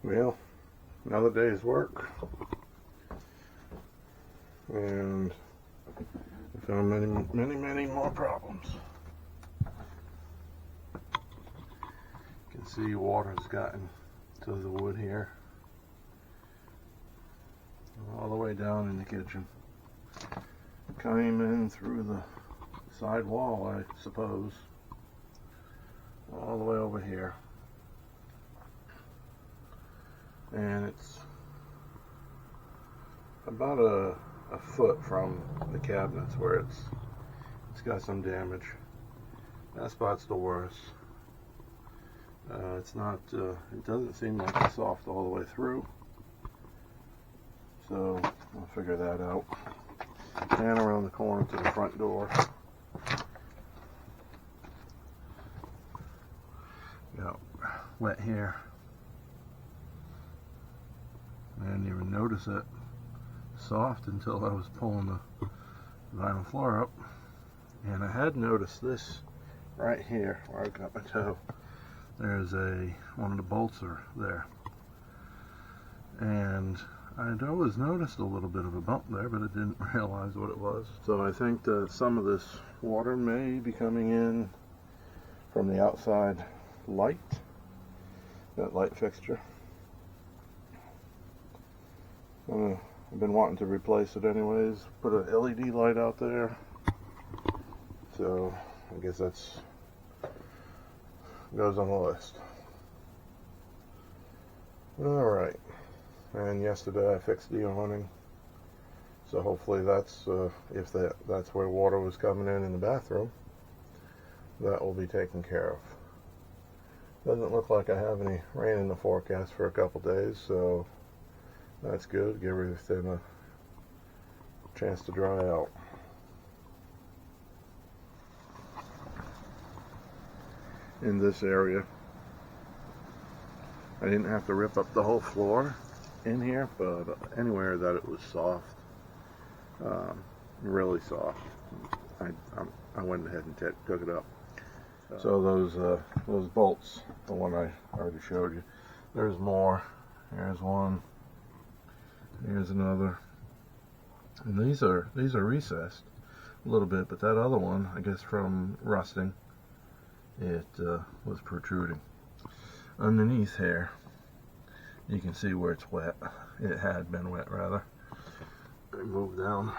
Well, another day's work, and I found many more problems. You can see water's gotten to the wood here, all the way down in the kitchen. Came in through the side wall, I suppose, all the way over here. And it's about a foot from the cabinets where it's got some damage. That spot's the worst. It's not, it doesn't seem like it's soft all the way through, so I'll figure that out. And around the corner to the front door. Got wet here. I didn't even notice it soft until I was pulling the vinyl floor up. And I had noticed this right here where I got my toe. There's one of the bolts are there. And I'd always noticed a little bit of a bump there, but I didn't realize what it was. So I think that some of this water may be coming in from the outside light, that light fixture. I've been wanting to replace it anyways, put an LED light out there. So I guess that's goes on the list. Alright. And yesterday I fixed the awning, so hopefully that's if that's where water was coming in the bathroom, that will be taken care of. Doesn't look like I have any rain in the forecast for a couple days, so that's good. Give everything a chance to dry out. In this area, I didn't have to rip up the whole floor in here, but anywhere that it was soft, really soft, I went ahead and took it up. So those bolts, the one I already showed you, there's more. Here's one, here's another, and these are recessed a little bit, but that other one, I guess from rusting, it was protruding. Underneath here, you can see where it's wet. It had been wet, rather. I moved down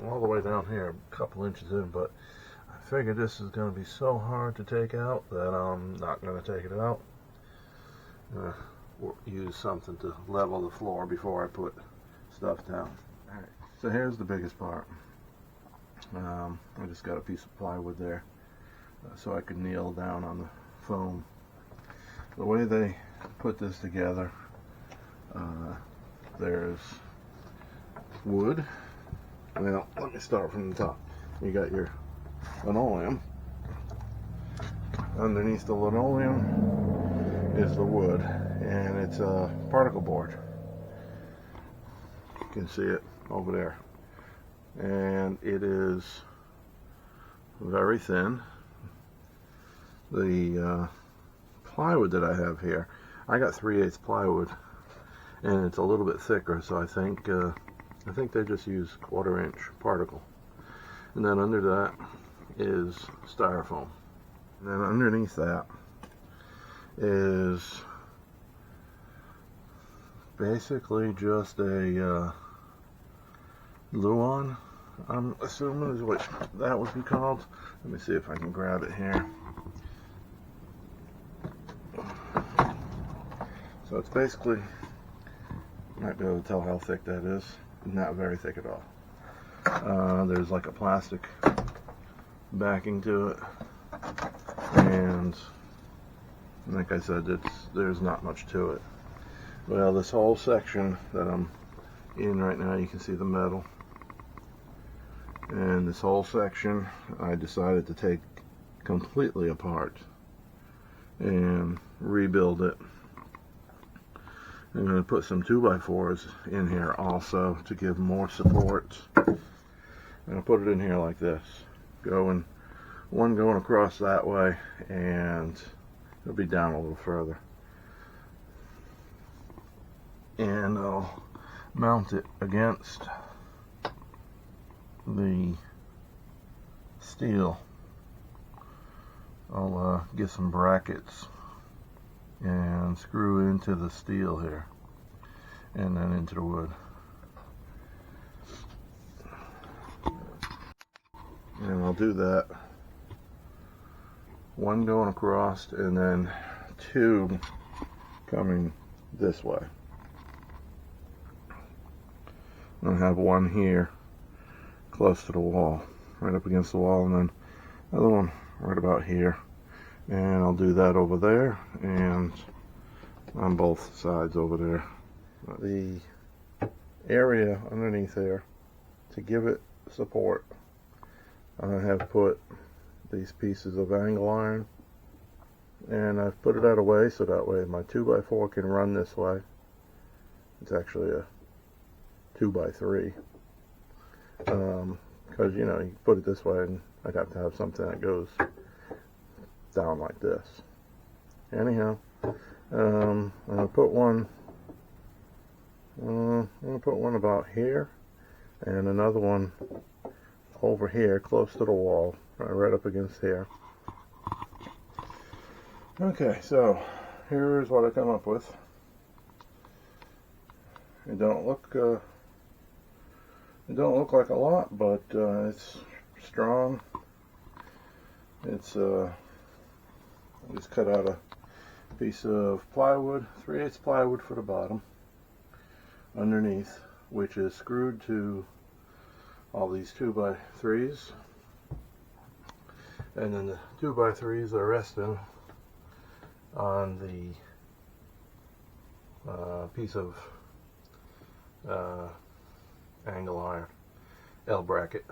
all the way down here, a couple inches in, but I figured this is going to be so hard to take out that I'm not going to take it out. Use something to level the floor before I put stuff down. Alright, so here's the biggest part. I just got a piece of plywood there so I could kneel down on the foam. The way they put this together, there's wood. Well, let me start from the top. You got your linoleum. Underneath the linoleum is the wood, and it's a particle board. You can see it over there. And it is very thin. The plywood that I have here, I got 3/8 plywood, and it's a little bit thicker, so I think they just use 1/4 inch particle. And then under that is styrofoam. And then underneath that is basically just a Luan, I'm assuming is what that would be called. Let me see if I can grab it here. So it's basically, you might be able to tell how thick that is. Not very thick at all. There's like a plastic backing to it, and like I said, there's not much to it. Well, this whole section that I'm in right now, you can see the metal, and this whole section I decided to take completely apart and rebuild it. I'm going to put some 2x4s in here also to give more support. I'm going to put it in here like this, one going across that way, and it'll be down a little further. and I'll mount it against the steel. I'll get some brackets and screw into the steel here and then into the wood. And I'll do that, one going across and then two coming this way. And I have one here close to the wall, right up against the wall, and then another one right about here. And I'll do that over there and on both sides over there. The area underneath there, to give it support, I have put these pieces of angle iron, and I've put it out of way so that way my 2x4 can run this way. It's actually a 2x3, because you know, you put it this way and I'd have to have something that goes down like this. Anyhow, I'm gonna put one about here and another one over here close to the wall, right up against here. Okay, so here's what I come up with. It don't look like a lot, but it's strong. It's I just cut out a piece of plywood, 3/8 plywood for the bottom underneath, which is screwed to all these 2x3s, and then the 2x3s are resting on the piece of angle iron, L bracket,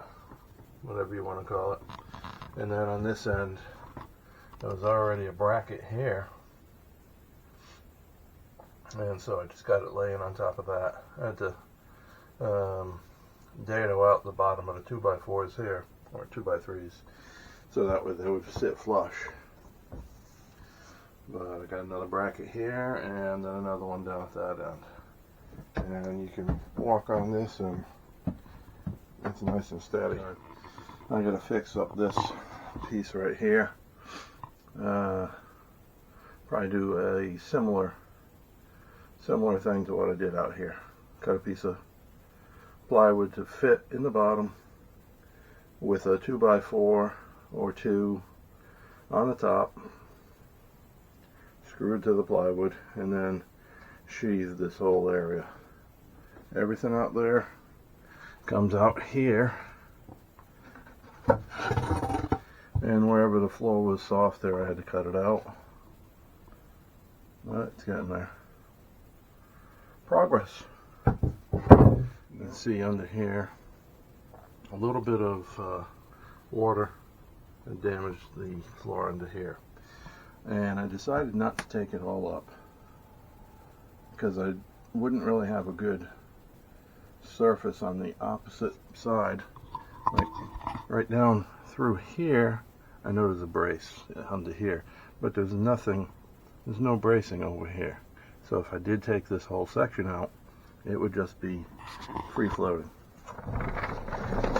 whatever you want to call it. And then on this end, there's already a bracket here, and so I just got it laying on top of that. I had to dado out the bottom of the 2x4s here, or 2x3s, so that way they would sit flush. But I got another bracket here and then another one down at that end, and you can walk on this and it's nice and steady. I gotta fix up this piece right here. Probably do a similar thing to what I did out here. Cut a piece of plywood to fit in the bottom with a 2x4 or 2 on the top, screwed to the plywood, and then sheathe this whole area. Everything out there comes out here, and wherever the floor was soft there, I had to cut it out. But it's getting there. Progress. You can see under here a little bit of water had damaged the floor under here, and I decided not to take it all up because I wouldn't really have a good surface on the opposite side. Like right down through here, I know there's a brace under here, but there's no bracing over here. So if I did take this whole section out, it would just be free floating.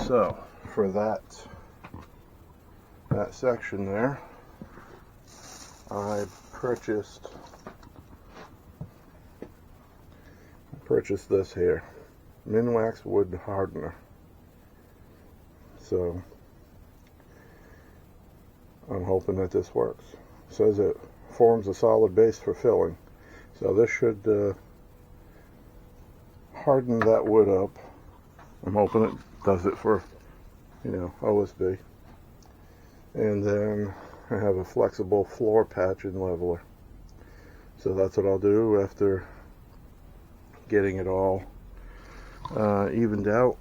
So for that section there, I purchased this here, Minwax wood hardener. So I'm hoping that this works. It says it forms a solid base for filling, so this should harden that wood up. I'm hoping it does it for, you know, OSB. And then I have a flexible floor patch and leveler. So that's what I'll do after getting it all evened out.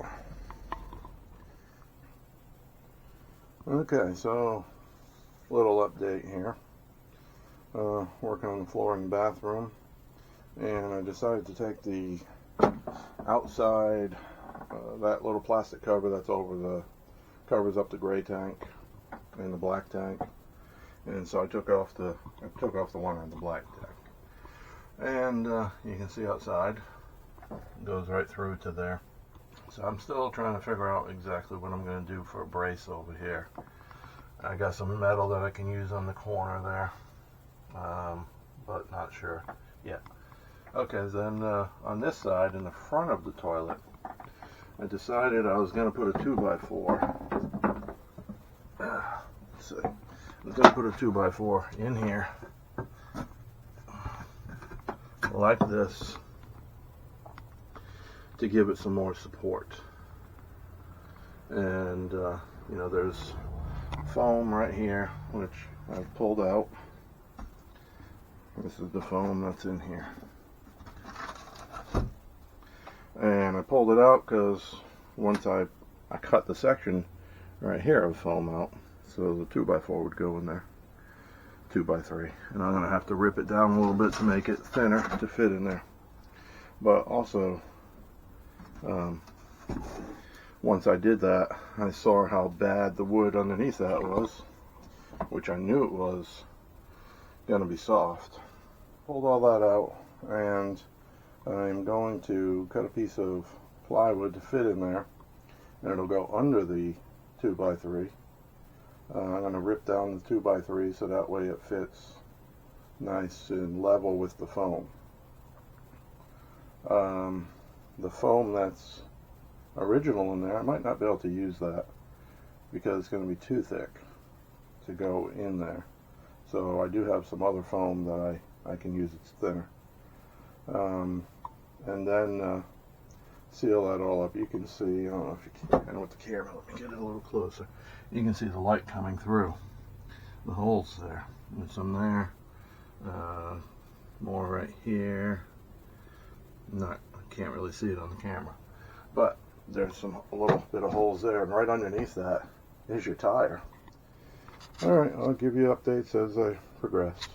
Okay, so little update here. Working on the floor in the bathroom, and I decided to take the outside, that little plastic cover that's covers up the gray tank and the black tank, and so I took off the one on the black tank, and you can see outside It goes right through to there. So I'm still trying to figure out exactly what I'm going to do for a brace over here. I got some metal that I can use on the corner there, but not sure yet. Okay, then on this side, in the front of the toilet, I decided I was going to put a 2x4. Let's see. I was going to put a 2x4 in here, like this, to give it some more support. And you know, there's foam right here, which I've pulled out. This is the foam that's in here. And I pulled it out because once I cut the section right here of foam out, so the 2x4 would go in there, 2x3, and I'm going to have to rip it down a little bit to make it thinner to fit in there. But also, once I did that, I saw how bad the wood underneath that was, which I knew it was going to be soft. Pulled all that out, and I'm going to cut a piece of plywood to fit in there, and it'll go under the 2x3. I'm going to rip down the 2x3 so that way it fits nice and level with the foam. The foam that's original in there, I might not be able to use that because it's going to be too thick to go in there. So I do have some other foam that I can use. It's thinner. And then seal that all up. You can see, I don't know if you can, and with the camera, let me get it a little closer. You can see the light coming through the holes there. There's some there, more right here. I can't really see it on the camera, but there's a little bit of holes there, and right underneath that is your tire. Alright, I'll give you updates as I progress.